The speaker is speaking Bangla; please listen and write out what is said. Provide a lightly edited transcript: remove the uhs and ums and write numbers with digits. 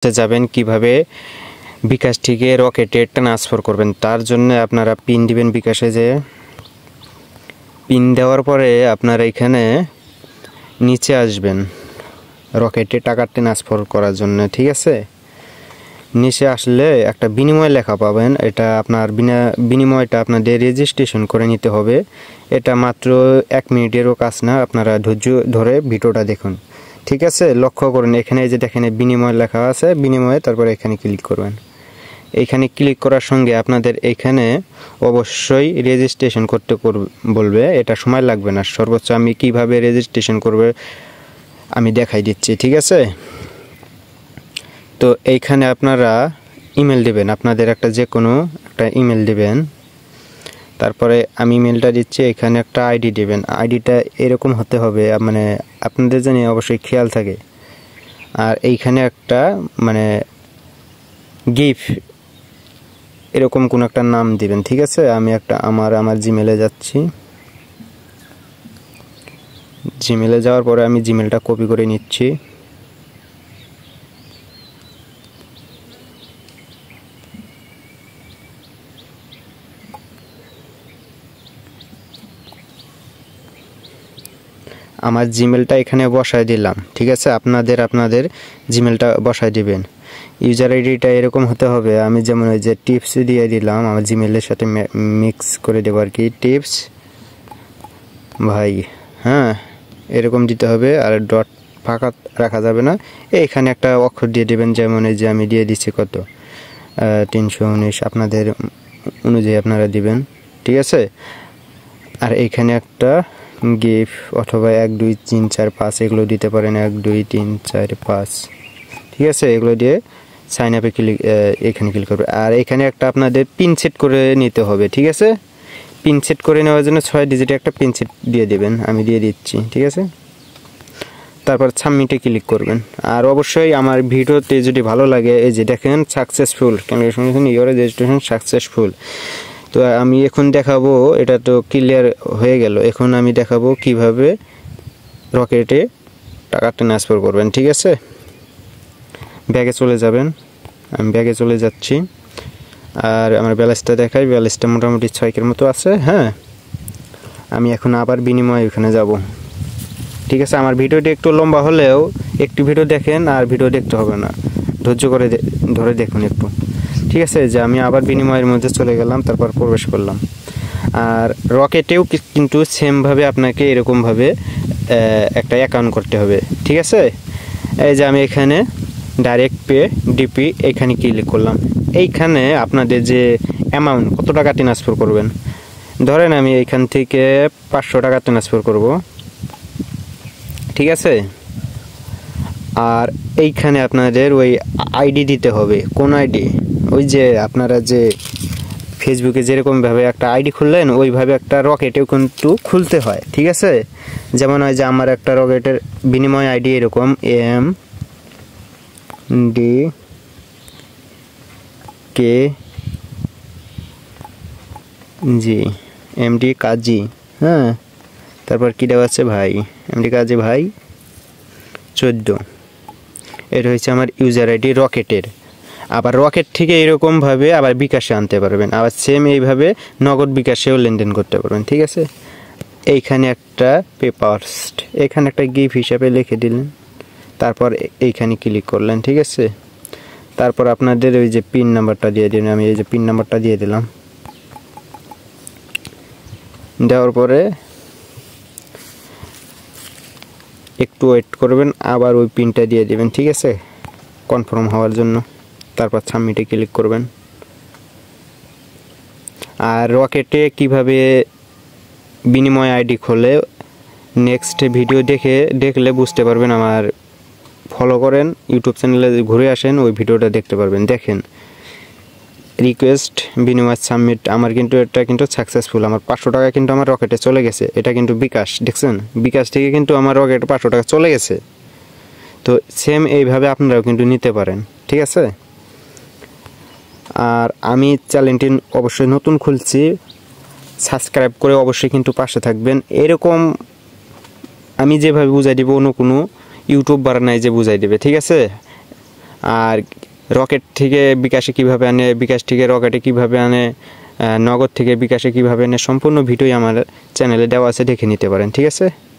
যাবেন কিভাবে বিকাশ থেকে রকেটে ট্রান্সফার করবেন। তার জন্য আপনারা পিন দিবেন বিকাশে, যে পিন দেওয়ার পরে আপনারা এখানে নিচে আসবেন রকেটে টাকা ট্রান্সফার করার জন্য। ঠিক আছে, নিচে আসলে একটা বিনিময় লেখা পাবেন। এটা আপনার বিনিময়টা আপনাদের রেজিস্ট্রেশন করে নিতে হবে। এটা মাত্র 1 মিনিটেরও কাজ না, আপনারা ধৈর্য ধরে ভিডিওটা দেখুন। ঠিক আছে, লক্ষ্য করুন এখানে যে দেখেন বিনিময় লেখা আছে, বিনিময়ে তারপরে এখানে ক্লিক করবেন। এইখানে ক্লিক করার সঙ্গে আপনাদের এখানে অবশ্যই রেজিস্ট্রেশন করতে বলবে। এটা সময় লাগবে না, সর্বোচ্চ আমি কিভাবে রেজিস্ট্রেশন করবে আমি দেখাই দিচ্ছি। ঠিক আছে, তো এইখানে আপনারা ইমেল দিবেন, আপনাদের যে কোনো একটা ইমেল দিবেন। তারপরে আমি ইমেলটা দিচ্ছি, এখানে একটা আইডি দিবেন। আইডিটা এরকম হতে হবে, মানে আপনাদের জানি অবশ্যই খেয়াল থাকে। আর এইখানে একটা গিফট এরকম কোন একটা নাম দিবেন। ঠিক আছে, আমি আমার জিমেলে যাচ্ছি। জিমেলে যাওয়ার পরে আমি জিমেলটা কপি করে নিচ্ছি। আমার জিমেলটা এখানে বসায় দিলাম। ঠিক আছে, আপনাদের জিমেলটা বসায় দিবেন। ইউজার আইডিটা এরকম হতে হবে, আমি যেমন ওই যে টিপস দিয়ে দিলাম, আমার জিমেলের সাথে মিক্স করে দেবো আর কি, টিপস ভাই। হ্যাঁ, এরকম দিতে হবে, আর ডট ফাঁকা রাখা যাবে না। এখানে একটা অক্ষর দিয়ে দেবেন, যেমন এই যে আমি দিয়ে দিচ্ছি কত 319, আপনাদের অনুযায়ী আপনারা দিবেন। ঠিক আছে, আর এইখানে একটা গিফট অথবা 1 2 3 4 5 এগুলো দিতে পারেন, 1 2 3 4 5। ঠিক আছে, এগুলো দিয়ে সাইন আপে এখানে ক্লিক করবে। আর এখানে একটা আপনাদের পিন সেট করে নিতে হবে। ঠিক আছে, পিন সেট করে নেওয়ার জন্য 6 ডিজিটে একটা পিন সেট দিয়ে দেবেন, আমি দিয়ে দিচ্ছি। ঠিক আছে, তারপর সাবমিটে ক্লিক করবেন। আর অবশ্যই আমার ভিডিওতে যদি ভালো লাগে, এই যে দেখেন successful, congratulation your registration successful. তো আমি এখন দেখাবো, এটা তো ক্লিয়ার হয়ে গেল। এখন আমি দেখাবো কিভাবে রকেটে টাকা ট্রান্সফার করবেন। ঠিক আছে, ব্যাগে চলে যাবেন, আমি ব্যাগে চলে যাচ্ছি। আর আমার ব্যালেন্সটা দেখাই, ব্যালেন্সটা মোটামুটি 6 মতো আছে। হ্যাঁ, আমি এখন আবার বিনিময় ওখানে যাব। ঠিক আছে, আমার ভিডিওটি একটু লম্বা হলেও একটি ভিডিও দেখেন, আর ভিডিও দেখতে হবে না, ধৈর্য করে ধরে দেখুন একটু। ঠিক আছে, যে আমি আবার বিনিময়ের মধ্যে চলে গেলাম, তারপর প্রবেশ করলাম। আর রকেটেও কিন্তু সেমভাবে আপনাকে এরকমভাবে একটা অ্যাকাউন্ট করতে হবে। ঠিক আছে, এই যে আমি এখানে ডাইরেক্ট পে ডিপি এখানে ক্লিক করলাম। এইখানে আপনাদের যে অ্যামাউন্ট, কত টাকা ট্রান্সফার করবেন, ধরেন আমি এইখান থেকে 500 টাকা ট্রান্সফার করব। ঠিক আছে, আর এইখানে আপনাদের ওই আইডি দিতে হবে। কোন আইডি? ওই যে আপনারা যে ফেসবুকে যেরকমভাবে একটা আইডি খুললেন, ওইভাবে একটা রকেটেও কিন্তু খুলতে হয়। ঠিক আছে, যেমন হয় যে আমার একটা রকেটের বিনিময় আইডি এরকম MD কাজী। হ্যাঁ, তারপর কী দেওয়া আছে ভাই, MD কাজী ভাই 14। এটা হচ্ছে আমার ইউজার আইডি রকেটের। আবার রকেট থেকে এরকমভাবে আবার বিকাশে আনতে পারবেন, আবার সেম এইভাবে নগদ বিকাশেও লেনদেন করতে পারবেন। ঠিক আছে, এইখানে একটা পেপারস্ট, এখানে একটা গিফট হিসাবে লিখে দিলেন, তারপর এইখানে ক্লিক করলেন। ঠিক আছে, তারপর আপনাদের ওই যে পিন নাম্বারটা দিয়ে দিন, আমি এই যে পিন নাম্বারটা দিয়ে দিলাম। দেওয়ার পরে একটু ওয়েট করবেন, আবার ওই পিনটা দিয়ে দিবেন। ঠিক আছে, কনফার্ম হওয়ার জন্য। তারপর সাবমিটে ক্লিক করবেন। আর রকেটে কিভাবে বিনিময় আইডি খোলে নেক্সট ভিডিও দেখলে বুঝতে পারবেন। আমার ফলো করেন, ইউটিউব চ্যানেলে ঘুরে আসেন, ওই ভিডিওটা দেখতে পারবেন। দেখেন, রিকোয়েস্ট বিনিময় সাবমিট, আমার কিন্তু এটা কিন্তু সাকসেসফুল। আমার 500 টাকা কিন্তু আমার রকেটে চলে গেছে। এটা কিন্তু বিকাশ, দেখছেন, বিকাশ থেকে কিন্তু আমার রকেটে 500 টাকা চলে গেছে। তো সেম এইভাবে আপনারাও কিন্তু নিতে পারেন। ঠিক আছে, আর আমি চ্যানেলটি অবশ্যই নতুন খুলছি, সাবস্ক্রাইব করে অবশ্যই কিন্তু পাশে থাকবেন। এরকম আমি যেভাবে বুঝাই দিব, অন্য কোনো ইউটিউবার নাই যে বুঝাই দেবে। ঠিক আছে, আর রকেট থেকে বিকাশে কিভাবে আনে, বিকাশ থেকে রকেটে কিভাবে আনে, নগদ থেকে বিকাশে কিভাবে আনে, সম্পূর্ণ ভিডিওই আমার চ্যানেলে দেওয়া আছে, দেখে নিতে পারেন। ঠিক আছে।